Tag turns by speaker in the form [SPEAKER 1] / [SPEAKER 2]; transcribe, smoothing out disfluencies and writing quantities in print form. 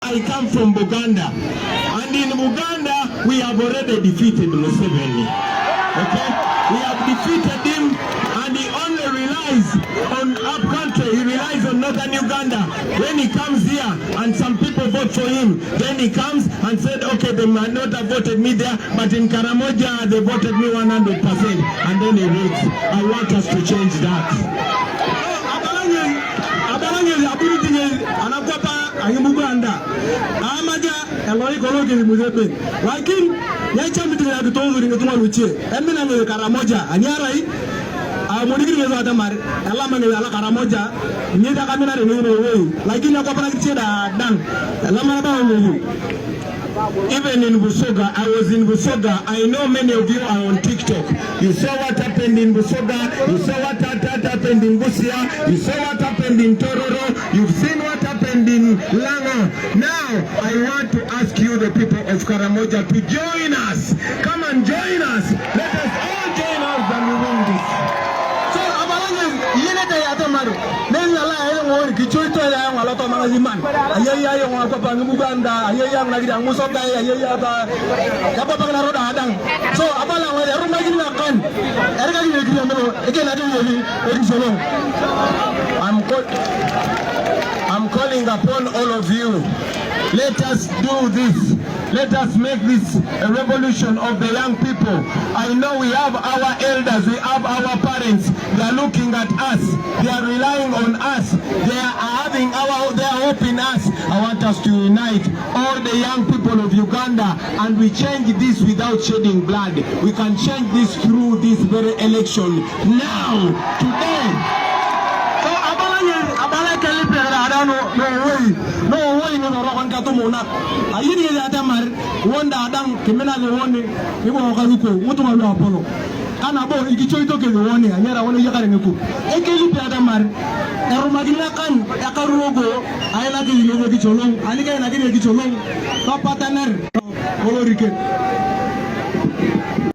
[SPEAKER 1] I come from Buganda. And in Buganda, we have already defeated Museveni. Okay? We have defeated him, and he only relies on up country. He relies on northern Uganda. When he comes here and some people vote for him, then he comes and said, okay, they might not have voted me there, but in Karamoja, they voted me 100%. And then he votes. I want us to change that. Even in Busoga, I was in Busoga. I know many of you are on TikTok. You saw what happened in Busoga. You saw what happened in Busia. You saw what happened in Tororo. You've seen what happened in Lango. Now, I want to ask you, the people of Karamoja, to join us. Come and join us. Let us all join us and we win this. So, I'm calling upon all of you. Let us do this. Let us make this a revolution of the young people. I know we have our elders, we have our parents. They are looking at us. They are relying on us. They are having their hope in us. I want us to unite all the young people of Uganda, and we change this without shedding blood. We can change this through this very election now, today. No way no rokan ka tumuna ayini ya tamar wonda adang kimena le woni ibo okaluko mutuma lo apolo kana bo igicho itoke le woni anyara woni yakare ngeku ekeli pe adamar erumagina kan yakarugo ayela ki le gicholong ani ka na ki gicholong pa pataner olorike